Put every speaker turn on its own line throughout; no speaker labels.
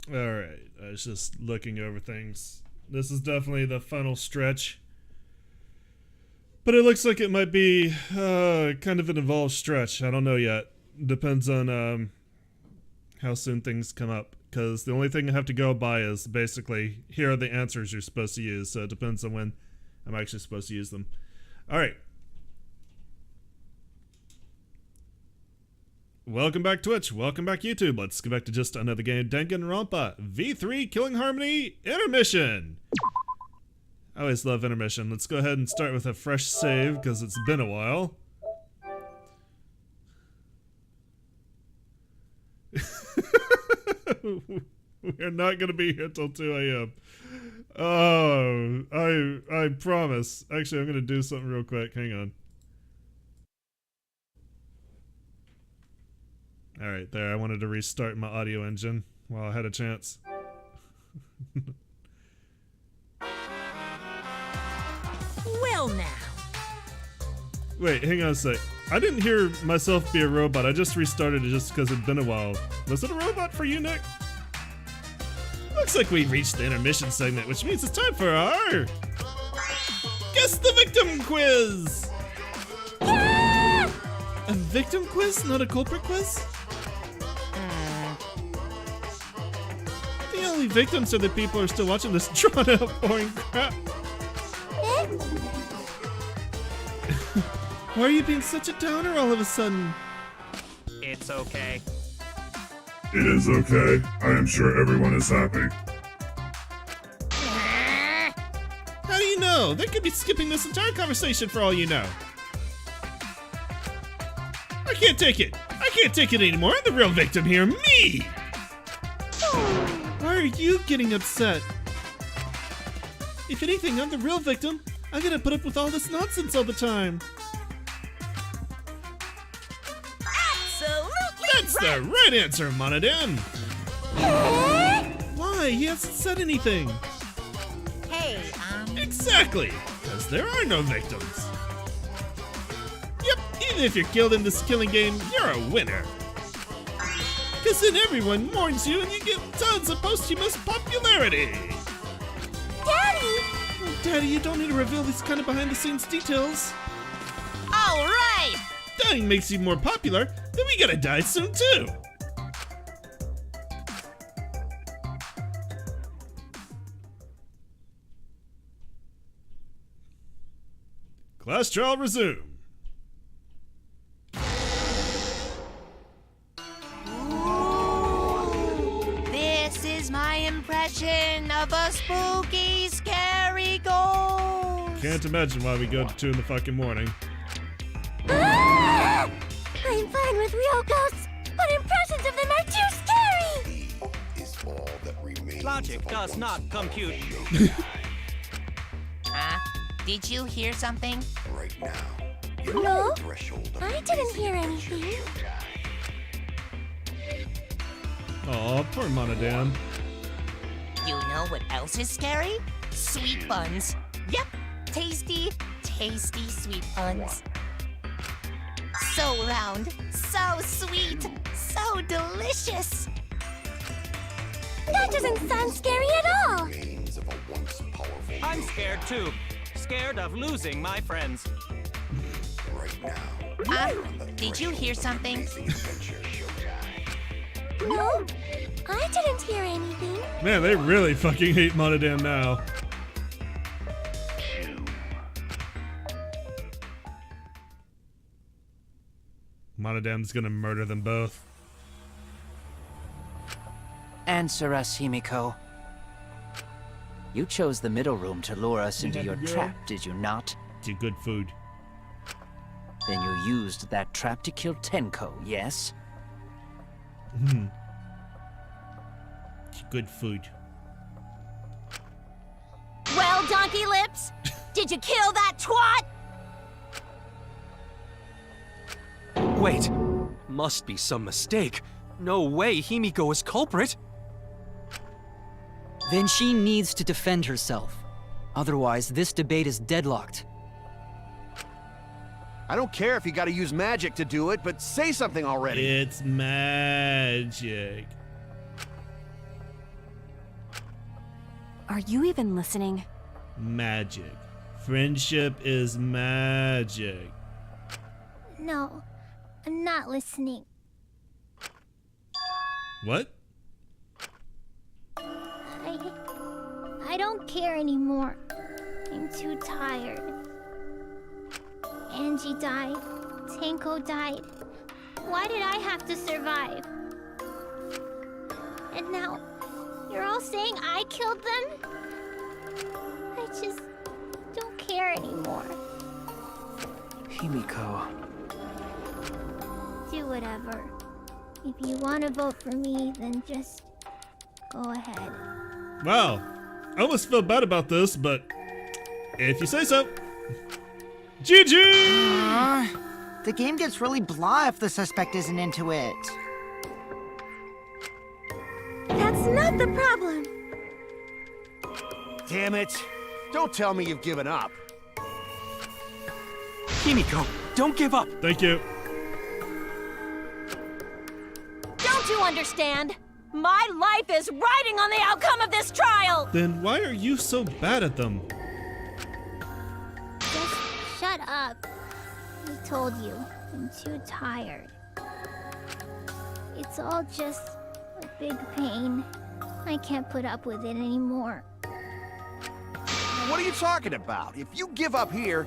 Alright, I was just looking over things. This is definitely the final stretch. But it looks like it might be kind of an involved stretch. I don't know yet. Depends on how soon things come up. Because the only thing I have to go by is basically, here are the answers you're supposed to use. So it depends on when I'm actually supposed to use them. Alright. Welcome back Twitch, welcome back YouTube. Let's get back to just another game, Danganronpa V3 Killing Harmony Intermission. I always love intermission. Let's go ahead and start with a fresh save because it's been a while. We're not gonna be here till 2 a.m. Oh, I promise. Actually, I'm gonna do something real quick. Hang on. Alright, there. I wanted to restart my audio engine while I had a chance.
Well now.
Wait, hang on a sec. I didn't hear myself be a robot. I just restarted it just because it'd been a while. Was it a robot for you, Nick? Looks like we've reached the intermission segment, which means it's time for our... Guess the Victim Quiz!
Yeah!
A victim quiz, not a culprit quiz? The only victims are the people who are still watching this drawn out boring crap. Why are you being such a downer all of a sudden?
It's okay.
It is okay. I am sure everyone is happy.
How do you know? They could be skipping this entire conversation for all you know. I can't take it. I can't take it anymore. I'm the real victim here. Me! Why are you getting upset? If anything, I'm the real victim. I gotta put up with all this nonsense all the time.
Absolutely.
That's the right answer, Monodan. Why? He hasn't said anything.
Hey,
Exactly, because there are no victims. Yep, even if you're killed in this killing game, you're a winner. Because then everyone mourns you and you get tons of posthumous popularity.
Daddy!
Oh, Daddy, you don't need to reveal these kind of behind-the-scenes details.
All right.
Dying makes you more popular, then we gotta die soon too. Class trial resume.
This is my impression of a spooky, scary ghost.
Can't imagine why we go to 2 in the fucking morning.
Ah! I'm fine with real ghosts, but impressions of them are too scary.
Is all that remains.
Logic does not compute.
Did you hear something?
Right now.
No,
Threshold of
I didn't hear anything.
Aw, poor Monodan.
You know what else is scary? Sweet buns. Yep, tasty, tasty sweet buns. So round, so sweet, so delicious. That doesn't sound scary at all.
Remains of a once powerful.
I'm scared too. Scared of losing my friends.
Right now.
Did you hear something?
Amazing adventure showtime.
No, I didn't hear anything.
Man, they really fucking hate Monodan now. Monodan's gonna murder them both.
Answer us, Himiko. You chose the middle room to lure us into your trap, did you not?
It's good food.
Then you used that trap to kill Tenko, yes?
It's good food.
Well, Donkey Lips, did you kill that twat?
Wait, must be some mistake. No way Himiko is culprit.
Then she needs to defend herself. Otherwise, this debate is deadlocked.
I don't care if you gotta use magic to do it, but say something already.
It's magic.
Are you even listening?
Magic. Friendship is magic.
No, I'm not listening.
What?
I don't care anymore. I'm too tired. Angie died. Tanko died. Why did I have to survive? And now, you're all saying I killed them? I just don't care anymore.
Himiko.
Do whatever. If you want to vote for me, then just go ahead.
Wow. I almost feel bad about this, but if you say so. GG!
The game gets really blah if the suspect isn't into it.
That's not the problem.
Damn it. Don't tell me you've given up.
Himiko, don't give up.
Thank you.
Don't you understand? My life is riding on the outcome of this trial!
Then why are you so bad at them?
Just shut up. I told you, I'm too tired. It's all just a big pain. I can't put up with it anymore.
What are you talking about? If you give up here,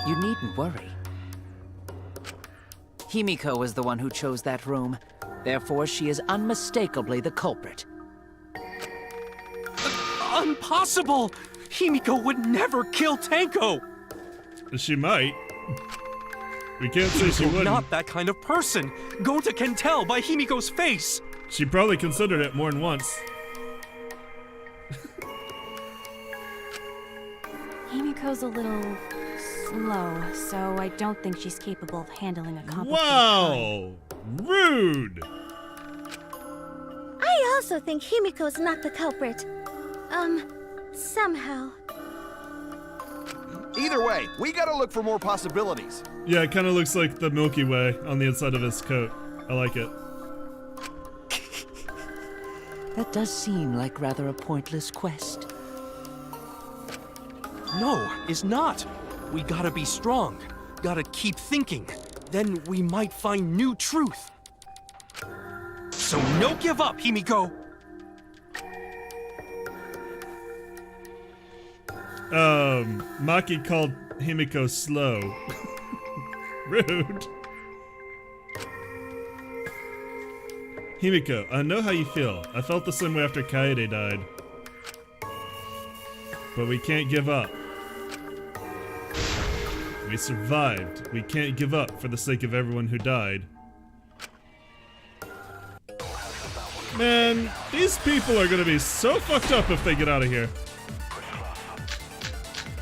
You needn't worry. Himiko was the one who chose that room. Therefore, she is unmistakably the culprit.
Impossible! Himiko would never kill Tanko!
She might. We can't say she
Himiko
wouldn't.
not that kind of person. Gonta can tell by Himiko's face.
She probably considered it more than once.
Himiko's a little slow, so I don't think she's capable of handling a complicated
Wow! Rude!
I also think Himiko's not the culprit. Somehow.
either way, we gotta look for more possibilities.
Yeah, it kind of looks like the Milky Way on the inside of his coat. I like it.
That does seem like rather a pointless quest.
No, it's not. We gotta be strong. Gotta keep thinking. Then we might find new truth. So no give up, Himiko!
Maki called Himiko slow. Rude. Himiko, I know how you feel. I felt the same way after Kaede died. But we can't give up. We survived. We can't give up for the sake of everyone who died. Man, these people are gonna be so fucked up if they get out of here.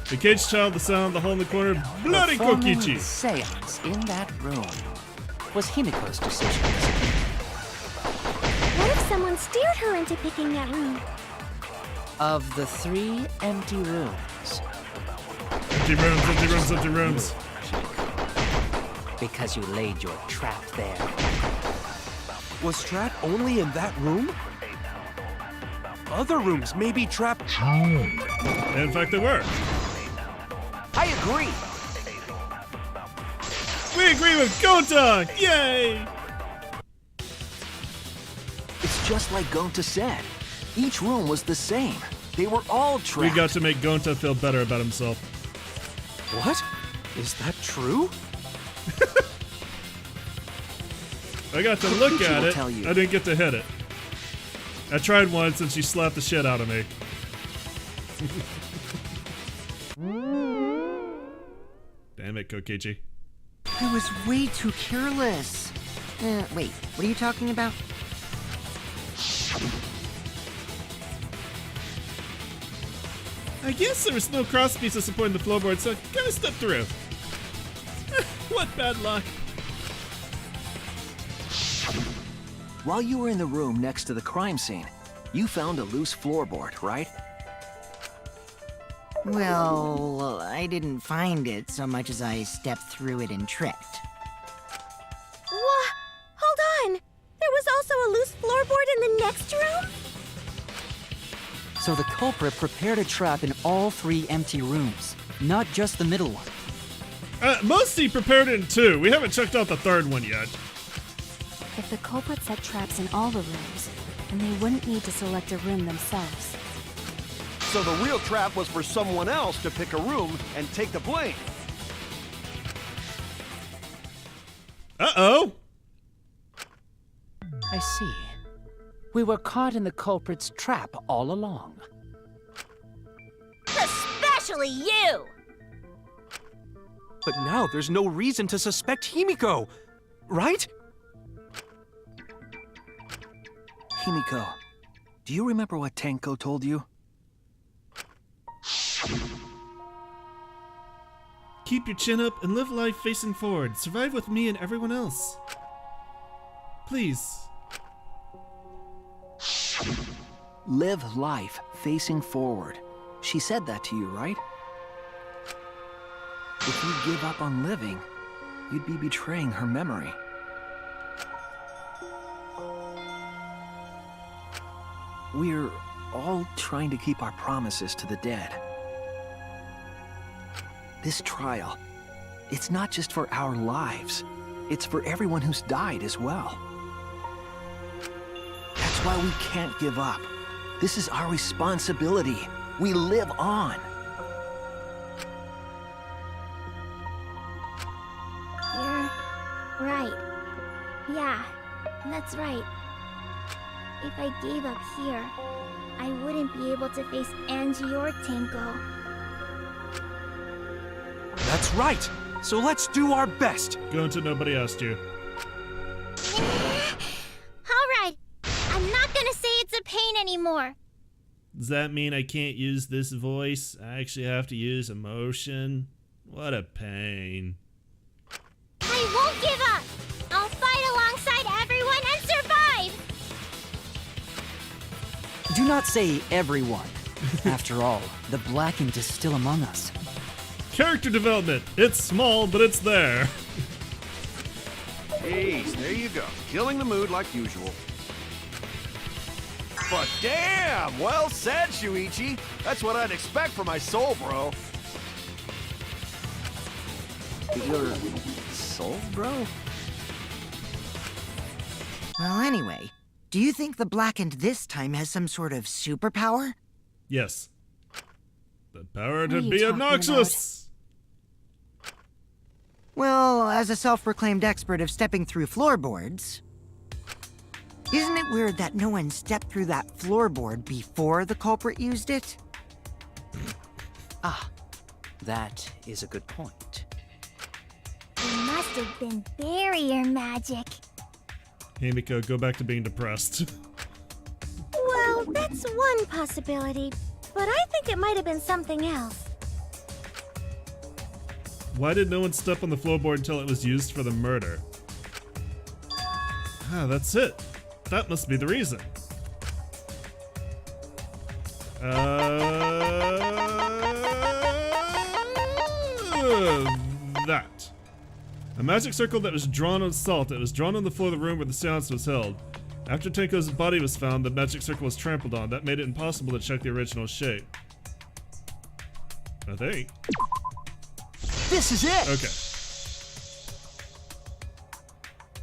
The caged child, the sound, the hole in the corner, bloody
Performing
Kokichi.
the seance in that room was Himiko's decision.
What if someone steered her into picking that room?
Of the 3 empty rooms,
Empty rooms, empty rooms, empty rooms.
because you laid your trap there.
Was trap only in that room? Other rooms may be trapped.
In fact, they were.
I agree.
We agree with Gonta! Yay!
It's just like Gonta said. Each room was the same. They were all trapped.
We got to make Gonta feel better about himself.
What? Is that true?
I got to look
Kokichi
at
will
it.
tell you.
I didn't get to hit it. I tried once and she slapped the shit out of me. Damn it, Kokichi.
I was way too careless. Wait, what are you talking about?
I guess there was no cross pieces supporting the floorboard, so I kinda stepped through. What bad luck.
While you were in the room next to the crime scene, you found a loose floorboard, right?
Well, I didn't find it so much as I stepped through it and tripped.
What? Hold on! There was also a loose floorboard in the next room?
So the culprit prepared a trap in all 3 empty rooms, not just the middle one.
Mostly prepared in 2. We haven't checked out the 3rd one yet.
If the culprit set traps in all the rooms, then they wouldn't need to select a room themselves.
So the real trap was for someone else to pick a room and take the blame.
Uh-oh.
I see. We were caught in the culprit's trap all along.
Especially you!
But now there's no reason to suspect Himiko, right?
Himiko, do you remember what Tenko told you?
Keep your chin up and live life facing forward. Survive with me and everyone else. Please.
Live life facing forward. She said that to you, right? If you give up on living, you'd be betraying her memory. We're all trying to keep our promises to the dead. This trial, it's not just for our lives. It's for everyone who's died as well. That's why we can't give up. This is our responsibility. We live on.
You're right. Yeah, that's right. If I gave up here, I wouldn't be able to face Angie or Tenko.
That's right. So let's do our best.
Go into nobody asked you.
Alright, I'm not gonna say it's a pain anymore.
Does that mean I can't use this voice? I actually have to use emotion? What a pain.
I won't give up! I'll fight alongside everyone and survive!
Do not say everyone. After all, the Blackened is still among us.
Character development. It's small, but it's there.
Hey, there you go. Killing the mood like usual. But damn! Well said, Shuichi. That's what I'd expect from my soul, bro.
Your soul, bro?
Well, anyway, do you think the Blackened this time has some sort of superpower?
Yes. The power
What
to
are you
be
talking
obnoxious.
Well, as a self-proclaimed expert of stepping through floorboards, isn't it weird that no one stepped through that floorboard before the culprit used it?
Ah, that is a good point.
It must have been barrier magic.
Himiko, go back to being depressed.
Well, that's one possibility, but I think it might have been something else.
Why did no one step on the floorboard until it was used for the murder? Ah, that's it. That must be the reason. That. A magic circle that was drawn on salt. It was drawn on the floor of the room where the seance was held. After Tenko's body was found, the magic circle was trampled on. That made it impossible to check the original shape. I think.
This is it!
Okay.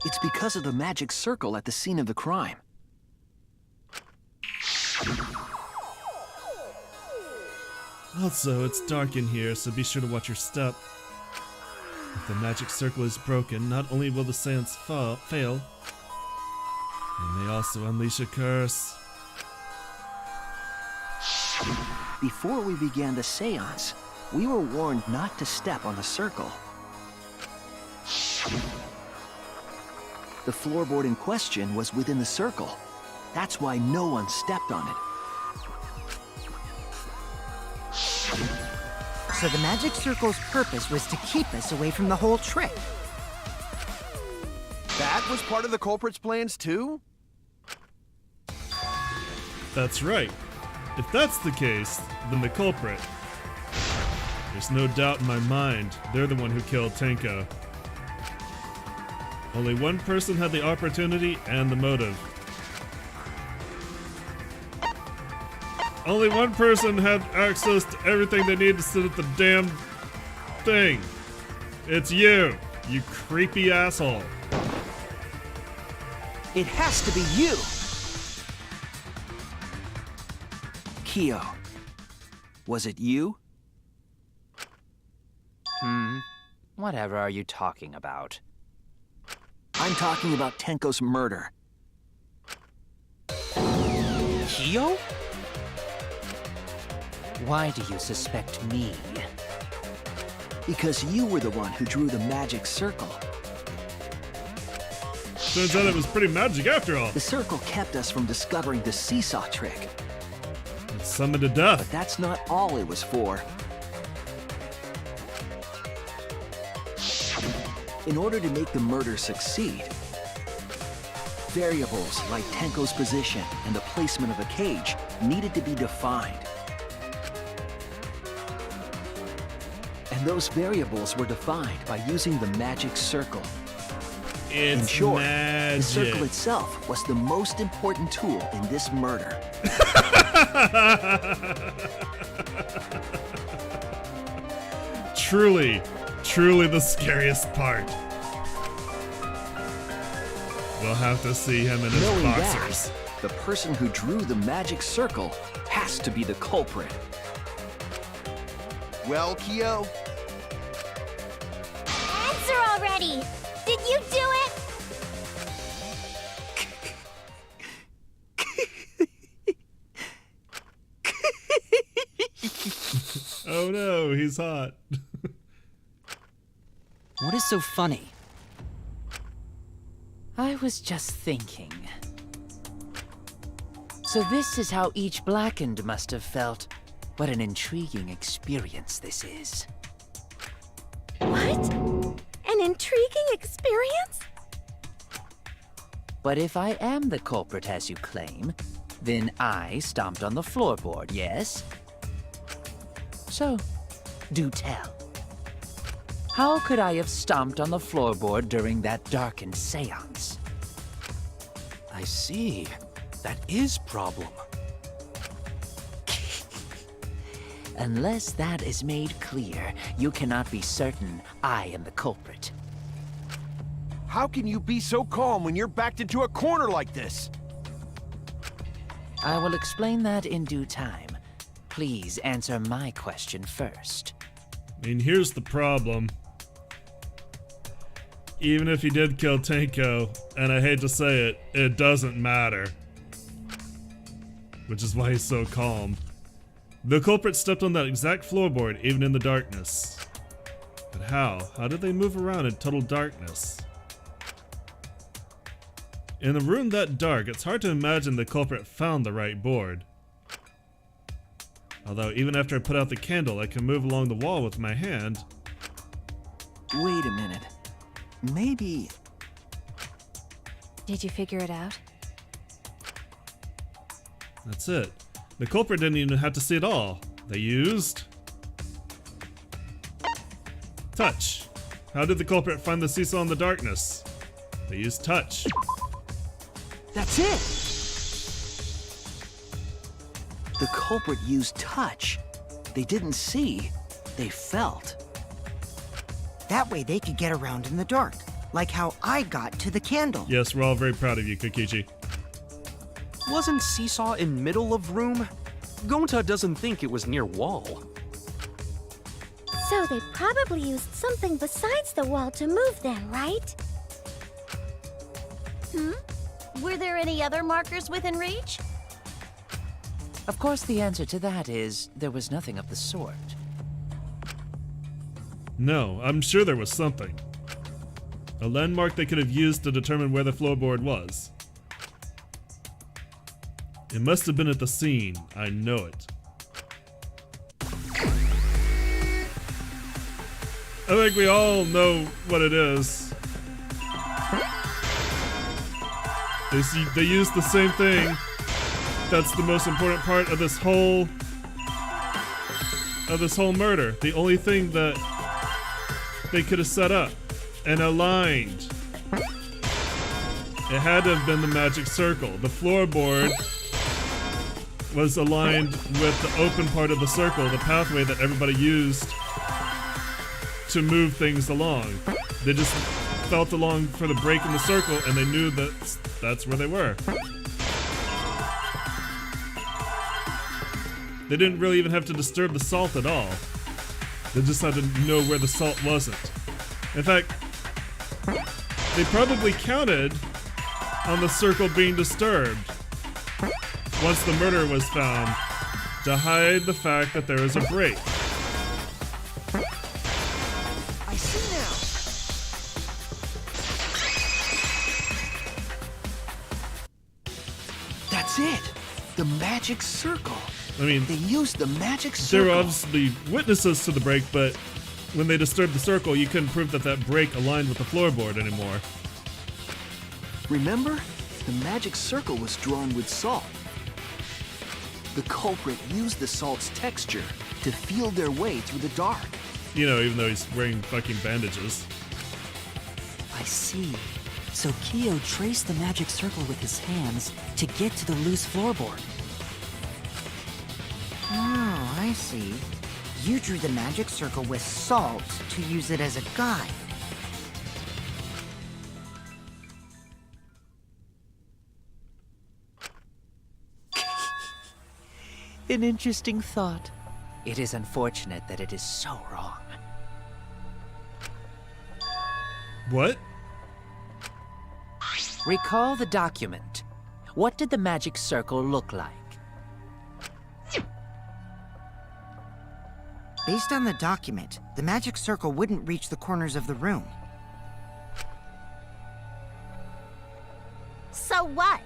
It's because of the magic circle at the scene of the crime.
Also, it's dark in here, so be sure to watch your step. If the magic circle is broken, not only will the seance fail, it may also unleash a curse.
Before we began the seance, we were warned not to step on the circle. The floorboard in question was within the circle. That's why no one stepped on it.
So the magic circle's purpose was to keep us away from the whole trick.
That was part of the culprit's plans too?
That's right. If that's the case, then the culprit. There's no doubt in my mind, they're the one who killed Tenko. Only one person had the opportunity and the motive. Only one person had access to everything they needed to sit at the damn thing. It's you, you creepy asshole.
It has to be you! Kyo, was it you?
Whatever are you talking about?
I'm talking about Tenko's murder.
Kyo?
Why do you suspect me?
Because you were the one who drew the magic circle.
Turns out it was pretty magic after all.
The circle kept us from discovering the seesaw trick.
It summoned to death.
But that's not all it was for. In order to make the murder succeed, variables like Tenko's position and the placement of the cage needed to be defined. And those variables were defined by using the magic circle.
It's
in short,
magic.
the circle itself was the most important tool in this murder.
Truly, truly the scariest part. We'll have to see him in his
Knowing
boxers.
that, the person who drew the magic circle has to be the culprit.
Well, Kyo?
Answer already! Did you do it?
Oh no, he's hot.
What is so funny?
I was just thinking. So this is how each Blackened must have felt. What an intriguing experience this is.
What? An intriguing experience?
But if I am the culprit as you claim, then I stomped on the floorboard, yes? So, do tell. How could I have stomped on the floorboard during that darkened seance?
I see. That is problem.
Unless that is made clear, you cannot be certain I am the culprit.
How can you be so calm when you're backed into a corner like this?
I will explain that in due time. Please answer my question first.
I mean, here's the problem. Even if he did kill Tenko, and I hate to say it, it doesn't matter. Which is why he's so calm. The culprit stepped on that exact floorboard, even in the darkness. But how? How did they move around in total darkness? In a room that dark, it's hard to imagine the culprit found the right board. Although, even after I put out the candle, I can move along the wall with my hand.
Wait a minute. Maybe...
Did you figure it out?
That's it. The culprit didn't even have to see it all. They used... touch. How did the culprit find the seesaw in the darkness? They used touch.
That's it! The culprit used touch. They didn't see, they felt.
That way they could get around in the dark, like how I got to the candle.
Yes, we're all very proud of you, Kokichi.
Wasn't Seesaw in middle of room? Gonta doesn't think it was near wall.
So they probably used something besides the wall to move then, right? Were there any other markers within reach?
Of course, the answer to that is there was nothing of the sort.
No, I'm sure there was something. A landmark they could have used to determine where the floorboard was. It must have been at the scene. I know it. I think we all know what it is. They use the same thing. That's the most important part of this whole murder. The only thing that they could have set up and aligned. It had to have been the magic circle. The floorboard was aligned with the open part of the circle, the pathway that everybody used to move things along. They just felt along for the break in the circle, and they knew that that's where they were. They didn't really even have to disturb the salt at all. They just had to know where the salt wasn't. In fact, they probably counted on the circle being disturbed once the murder was found to hide the fact that there is a break.
I see now.
That's it. The magic circle.
I mean,
They used the magic circle.
there were obviously witnesses to the break, but when they disturbed the circle, you couldn't prove that that break aligned with the floorboard anymore.
Remember? The magic circle was drawn with salt. The culprit used the salt's texture to feel their way through the dark.
You know, even though he's wearing fucking bandages.
I see. So Kyo traced the magic circle with his hands to get to the loose floorboard.
Oh, I see. You drew the magic circle with salt to use it as a guide.
An interesting thought. It is unfortunate that it is so wrong.
What?
Recall the document. What did the magic circle look like?
Based on the document, the magic circle wouldn't reach the corners of the room.
So what?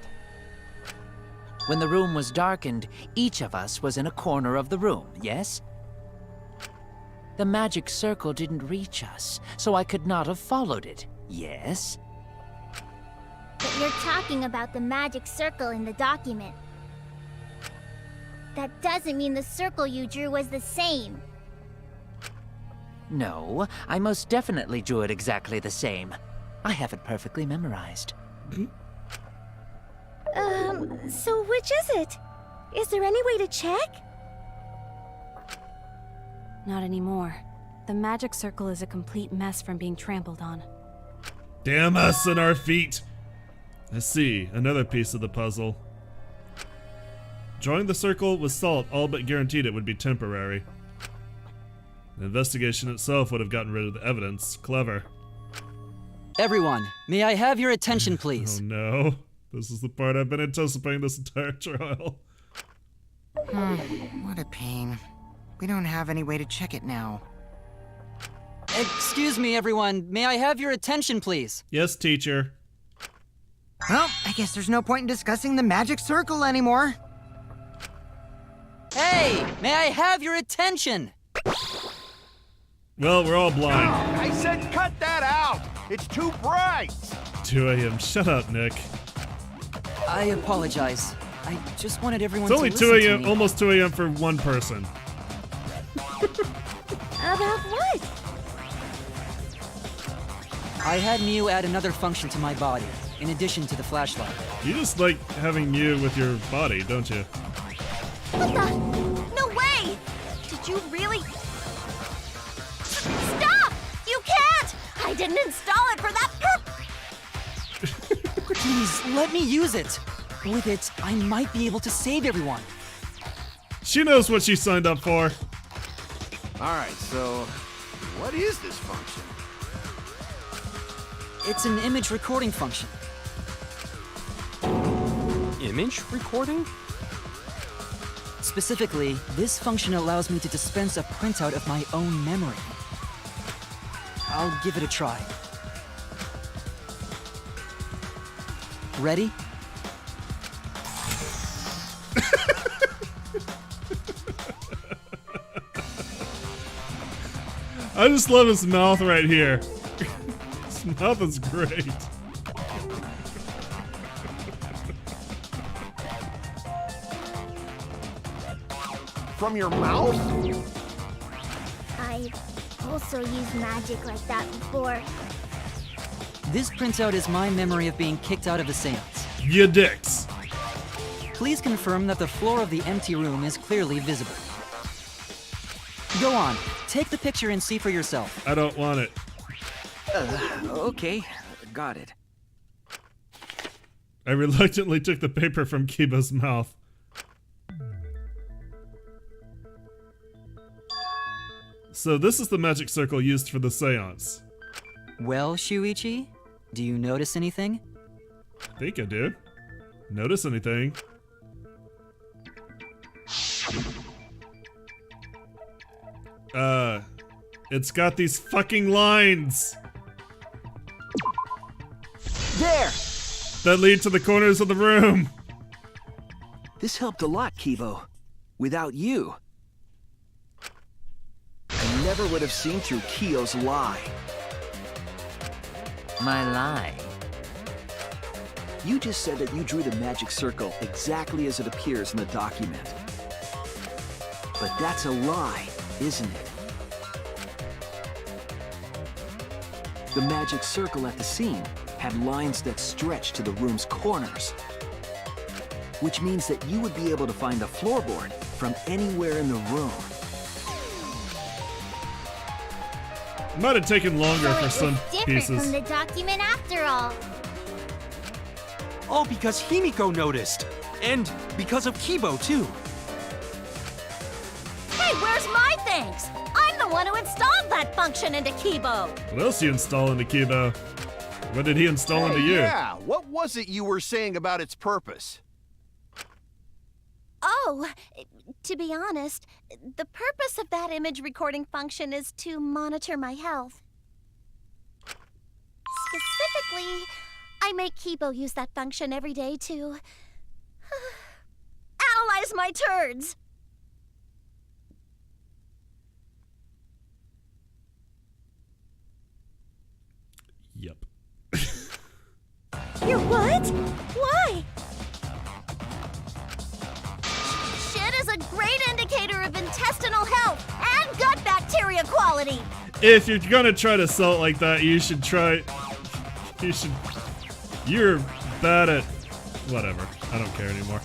When the room was darkened, each of us was in a corner of the room, yes? The magic circle didn't reach us, so I could not have followed it, yes?
But you're talking about the magic circle in the document. That doesn't mean the circle you drew was the same.
No, I most definitely drew it exactly the same. I have it perfectly memorized.
So which is it? Is there any way to check? Not anymore. The magic circle is a complete mess from being trampled on.
Damn us and our feet! I see, another piece of the puzzle. Drawing the circle with salt all but guaranteed it would be temporary. The investigation itself would have gotten rid of the evidence. Clever.
Everyone, may I have your attention, please?
Oh no. This is the part I've been anticipating this entire trial.
What a pain. We don't have any way to check it now.
Excuse me, everyone. May I have your attention, please?
Yes, teacher.
Well, I guess there's no point in discussing the magic circle anymore.
Hey, may I have your attention?
Well, we're all blind.
I said cut that out! It's too bright!
2 a.m. Shut up, Nick.
I apologize. I just wanted everyone
It's only
to
2
listen to
a.m.
me.
almost 2 a.m. for one person.
About what?
I had Mew add another function to my body, in addition to the flashlight.
You just like having you with your body, don't you?
What the? No way! Did you really? Stop! You can't! I didn't install it for that purpose!
Please, let me use it. With it, I might be able to save everyone.
She knows what she signed up for.
Alright, so what is this function?
It's an image recording function.
Image recording?
Specifically, this function allows me to dispense a printout of my own memory. I'll give it a try. Ready?
I just love his mouth right here. His mouth is great.
From your mouth?
I've also used magic like that before.
This printout is my memory of being kicked out of the seance.
You dicks.
please confirm that the floor of the empty room is clearly visible. Go on, take the picture and see for yourself.
I don't want it.
Okay, got it.
I reluctantly took the paper from Kiba's mouth. So this is the magic circle used for the seance.
Well, Shuichi, do you notice anything?
I think I do. Notice anything? It's got these fucking lines
There!
that lead to the corners of the room.
This helped a lot, Kibo. Without you, I never would have seen through Kyo's lie.
My lie?
You just said that you drew the magic circle exactly as it appears in the document. But that's a lie, isn't it? The magic circle at the scene had lines that stretched to the room's corners, which means that you would be able to find the floorboard from anywhere in the room.
Might have taken longer for some
different
pieces.
from the document after all.
All because Himiko noticed. And because of Kibo, too.
Hey, where's my things? I'm the one who installed that function into Kibo.
What else you install into Kibo? What did he install into you?
Yeah, what was it you were saying about its purpose?
Oh, to be honest, the purpose of that image recording function is to monitor my health. Specifically, I make Kibo use that function every day to analyze my turds.
Yep.
You're what? Why? Shit is a great indicator of intestinal health and gut bacteria quality.
If you're gonna try to sell it like that, you should try... You're bad at... Whatever. I don't care anymore.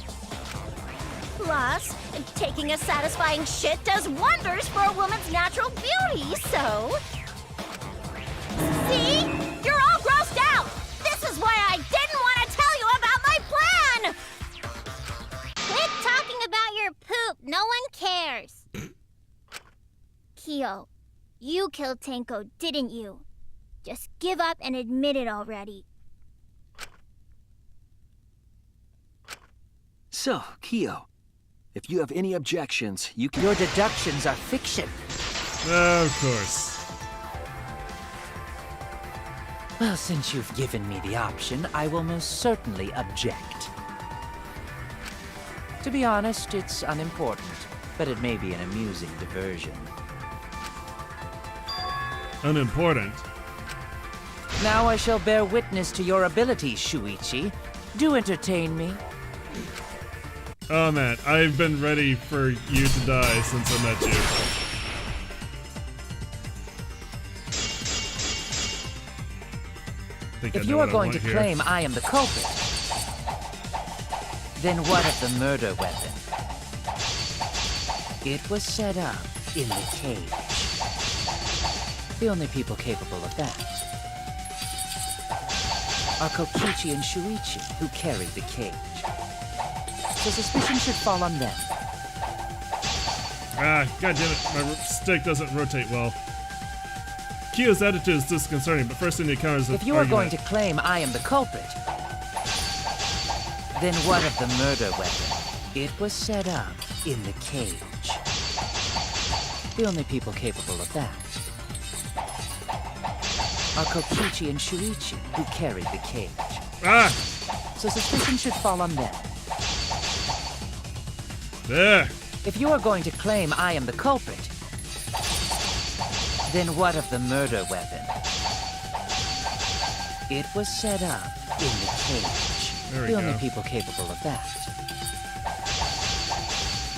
Plus, taking a satisfying shit does wonders for a woman's natural beauty, so... See? You're all grossed out! This is why I didn't want to tell you about my plan!
Quit talking about your poop. No one cares. Kyo, you killed Tenko, didn't you? Just give up and admit it already.
So, Kyo, if you have any objections, you can...
Your deductions are fiction.
Of course.
Well, since you've given me the option, I will most certainly object. To be honest, it's unimportant, but it may be an amusing diversion.
Unimportant?
Now I shall bear witness to your abilities, Shuichi. Do entertain me.
Oh man, I've been ready for you to die since I met you.
If you are going to claim I am the culprit, then what of the murder weapon? It was set up in the cage. The only people capable of that are Kokichi and Shuichi, who carried the cage. So suspicion should fall on them.
Ah, goddammit, my stick doesn't rotate well. Kyo's attitude is disconcerting, but first thing he encounters is
If you are going to claim I am the culprit, then what of the murder weapon? It was set up in the cage. The only people capable of that are Kokichi and Shuichi, who carried the cage.
Ah!
So suspicion should fall on them.
There!
If you are going to claim I am the culprit, then what of the murder weapon? It was set up in the cage.
There we
The only
go.
people capable of that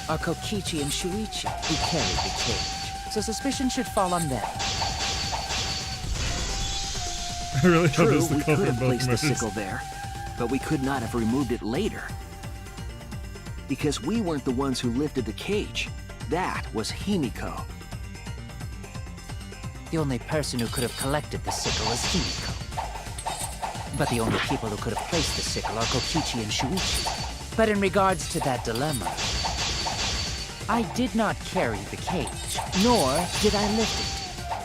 are Kokichi and Shuichi, who carried the cage. So suspicion should fall on them.
I really hope
True,
it's the
we could
culprit
have
of both
placed the
murders.
sickle there, but we could not have removed it later. because we weren't the ones who lifted the cage. That was Himiko.
The only person who could have collected the sickle is Himiko. But the only people who could have placed the sickle are Kokichi and Shuichi. But in regards to that dilemma, I did not carry the cage, nor did I lift it.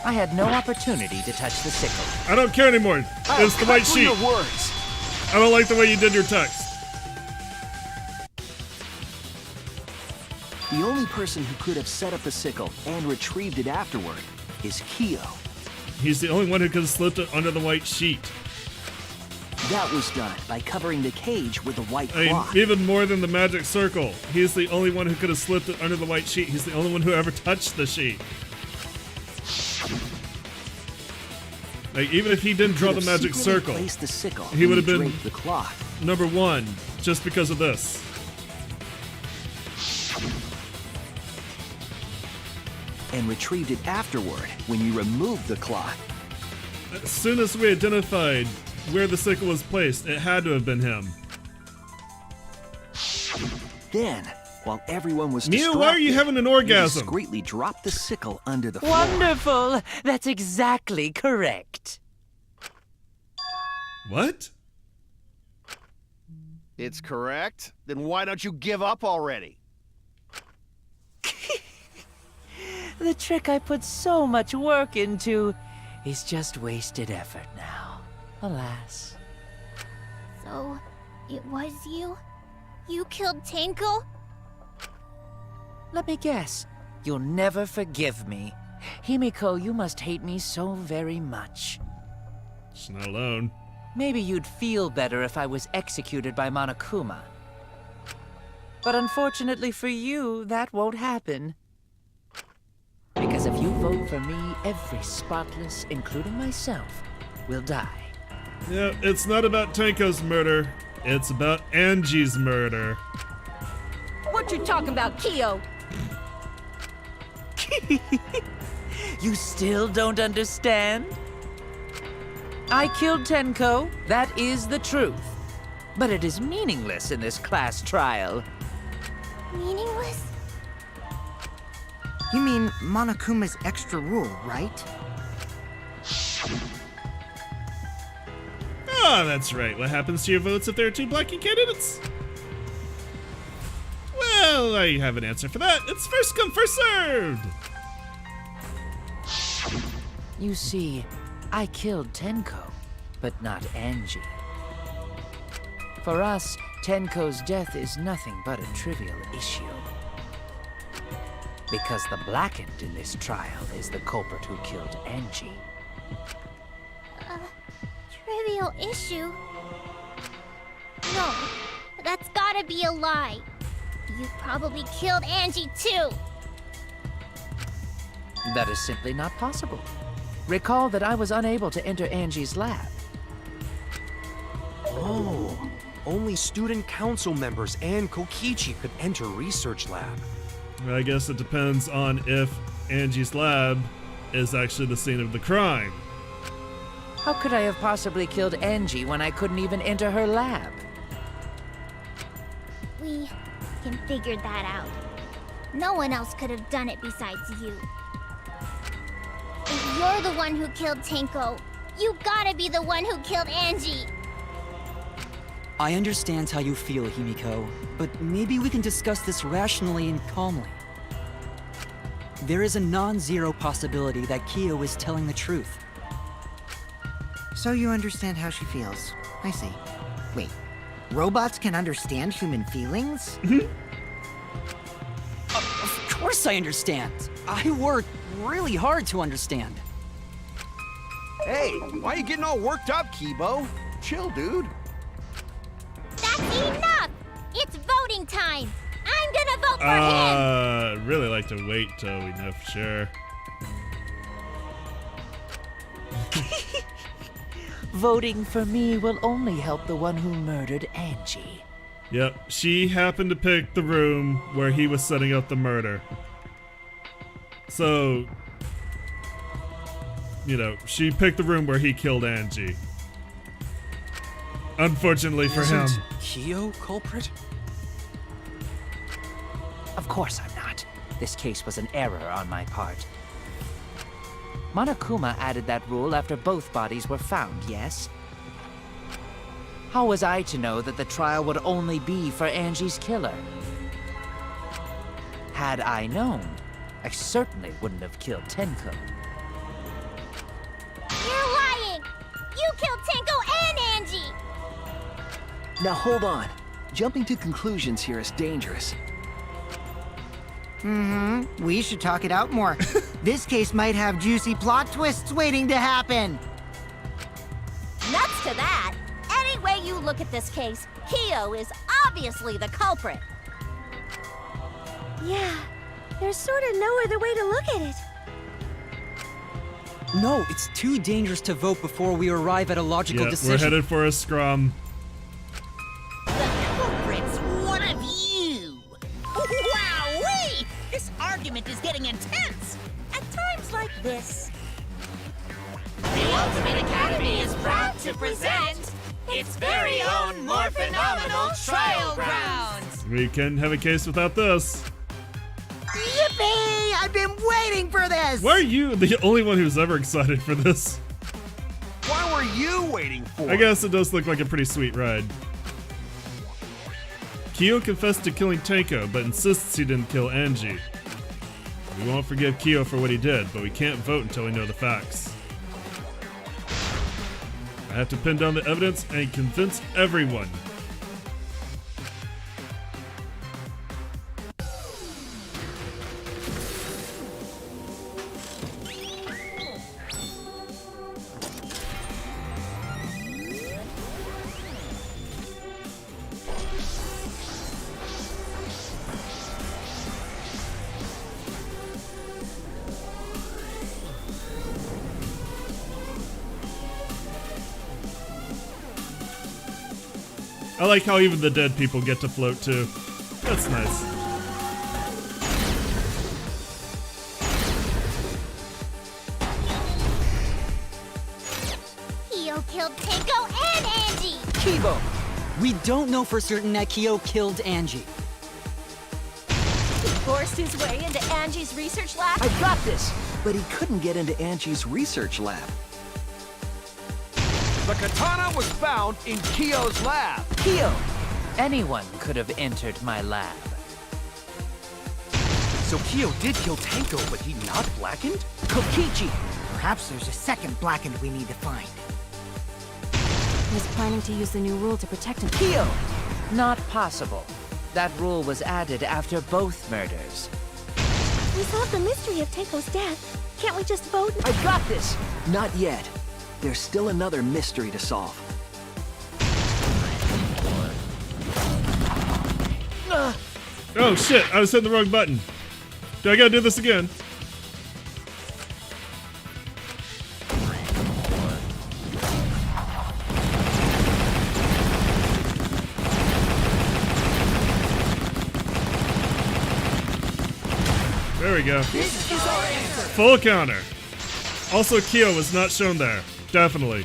I had no opportunity to touch the sickle.
I don't care anymore. It's the white sheet.
Words.
I don't like the way you did your text.
The only person who could have set up the sickle and retrieved it afterward is Kyo.
He's the only one who could have slipped it under the white sheet.
That was done by covering the cage with a white
I mean,
cloth.
even more than the magic circle. He's the only one who could have slipped it under the white sheet. He's the only one who ever touched the sheet. Like, even if he didn't draw the magic circle,
The sickle
he would have been
the cloth.
number one just because of this.
And retrieved it afterward when you removed the cloth.
As soon as we identified where the sickle was placed, it had to have been him.
Then, while everyone was
Mia,
distracted,
why are you having an
you
orgasm?
discreetly dropped the sickle under the floor.
Wonderful! That's exactly correct.
What?
It's correct. Then why don't you give up already?
The trick I put so much work into is just wasted effort now. Alas.
So, it was you? You killed Tenko?
Let me guess. You'll never forgive me. Himiko, you must hate me so very much.
She's not alone.
Maybe you'd feel better if I was executed by Monokuma. But unfortunately for you, that won't happen. Because if you vote for me, every spotless, including myself, will die.
Yeah, it's not about Tenko's murder. It's about Angie's murder.
What you talking about, Kyo?
You still don't understand? I killed Tenko, that is the truth. But it is meaningless in this class trial.
Meaningless?
You mean Monokuma's extra rule, right?
Ah, that's right. What happens to your votes if there are two blocking candidates? Well, I have an answer for that. It's first come, first served.
You see, I killed Tenko, but not Angie. For us, Tenko's death is nothing but a trivial issue. Because the blackened in this trial is the culprit who killed Angie.
Trivial issue? No, that's gotta be a lie. You probably killed Angie too.
That is simply not possible. Recall that I was unable to enter Angie's lab.
Oh, only student council members and Kokichi could enter research lab.
I guess it depends on if Angie's lab is actually the scene of the crime.
How could I have possibly killed Angie when I couldn't even enter her lab?
We can figure that out. No one else could have done it besides you. If you're the one who killed Tenko, you gotta be the one who killed Angie.
I understand how you feel, Himiko, but maybe we can discuss this rationally and calmly. There is a non-zero possibility that Kyo is telling the truth.
So you understand how she feels. I see. Wait, robots can understand human feelings?
Of course I understand. I work really hard to understand.
Hey, why are you getting all worked up, Kibo? Chill, dude.
That's enough! It's voting time! I'm gonna vote for him!
I'd really like to wait till we know for sure.
Voting for me will only help the one who murdered Angie.
Yep, she happened to pick the room where he was setting up the murder. So, you know, she picked the room where he killed Angie. Unfortunately for him.
Isn't Kyo culprit?
Of course I'm not. This case was an error on my part. Monokuma added that rule after both bodies were found, yes? How was I to know that the trial would only be for Angie's killer? Had I known, I certainly wouldn't have killed Tenko.
You're lying! You killed Tenko and Angie!
Now hold on. Jumping to conclusions here is dangerous.
We should talk it out more. This case might have juicy plot twists waiting to happen.
Nuts to that! Any way you look at this case, Kyo is obviously the culprit.
Yeah, there's sort of no other way to look at it.
No, it's too dangerous to vote before we arrive at a logical
Yeah,
decision.
we're headed for a scrum.
The culprit's one of you! Wowee! This argument is getting intense! At times like this.
The Ultimate Academy is proud to present its very own more phenomenal trial grounds.
We can't have a case without this.
Yippee! I've been waiting for this!
Why are you the only one who's ever excited for this?
Why were you waiting for
I guess it does look like a pretty sweet ride. Kyo confessed to killing Tenko, but insists he didn't kill Angie. We won't forgive Kyo for what he did, but we can't vote until we know the facts. I have to pin down the evidence and convince everyone. I like how even the dead people get to float too. That's nice.
Kyo killed Tenko and Angie!
Kibo! We don't know for certain that Kyo killed Angie.
He forced his way into Angie's research lab?
I got this! But he couldn't get into Angie's research lab.
The katana was found in Kyo's lab.
Kyo! Anyone could have entered my lab.
So Kyo did kill Tenko, but he not blackened?
Kokichi! Perhaps there's a second blackened we need to find.
He's planning to use the new rule to protect him.
Kyo! Not possible. That rule was added after both murders.
We solved the mystery of Tenko's death. Can't we just vote?
I got this! Not yet. There's still another mystery to solve.
Oh shit, I was hitting the wrong button. Do I gotta do this again? There we go. Full counter. Also, Kyo was not shown there. Definitely.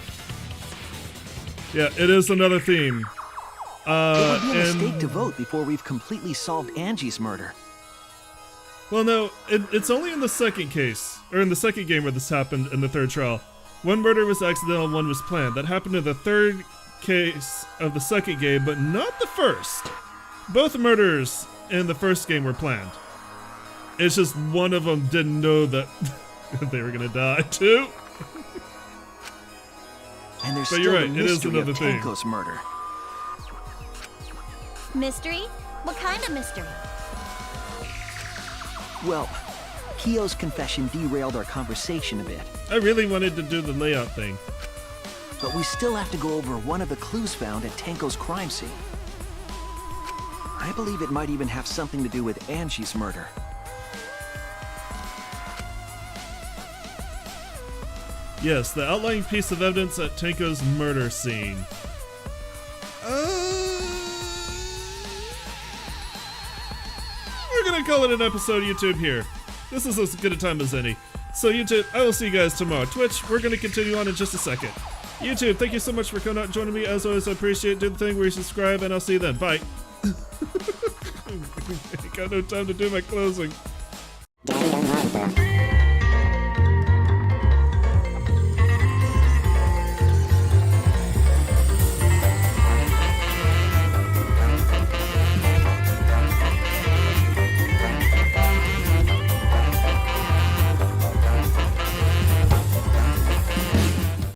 Yeah, it is another theme.
It would be a mistake to vote before we've completely solved Angie's murder.
Well, no, it's only in the second case, or in the second game where this happened in the third trial. One murder was accidental, one was planned. That happened in the third case of the second game, but not the first. Both murders in the first game were planned. It's just one of them didn't know that they were gonna die too.
And there's
But
still
you're
the
right, it is
mystery
another
of
thing.
Tenko's murder.
Mystery? What kind of mystery?
Well, Kyo's confession derailed our conversation a bit.
I really wanted to do the layout thing.
But we still have to go over one of the clues found at Tenko's crime scene. I believe it might even have something to do with Angie's murder.
Yes, the outlying piece of evidence at Tenko's murder scene. We're gonna call it an episode, YouTube, here. This is as good a time as any. So YouTube, I will see you guys tomorrow. Twitch, we're gonna continue on in just a second. YouTube, thank you so much for coming out and joining me. As always, I appreciate it. Do the thing where you subscribe, and I'll see you then. Bye. Ain't got no time to do my closing.
Danganronpa.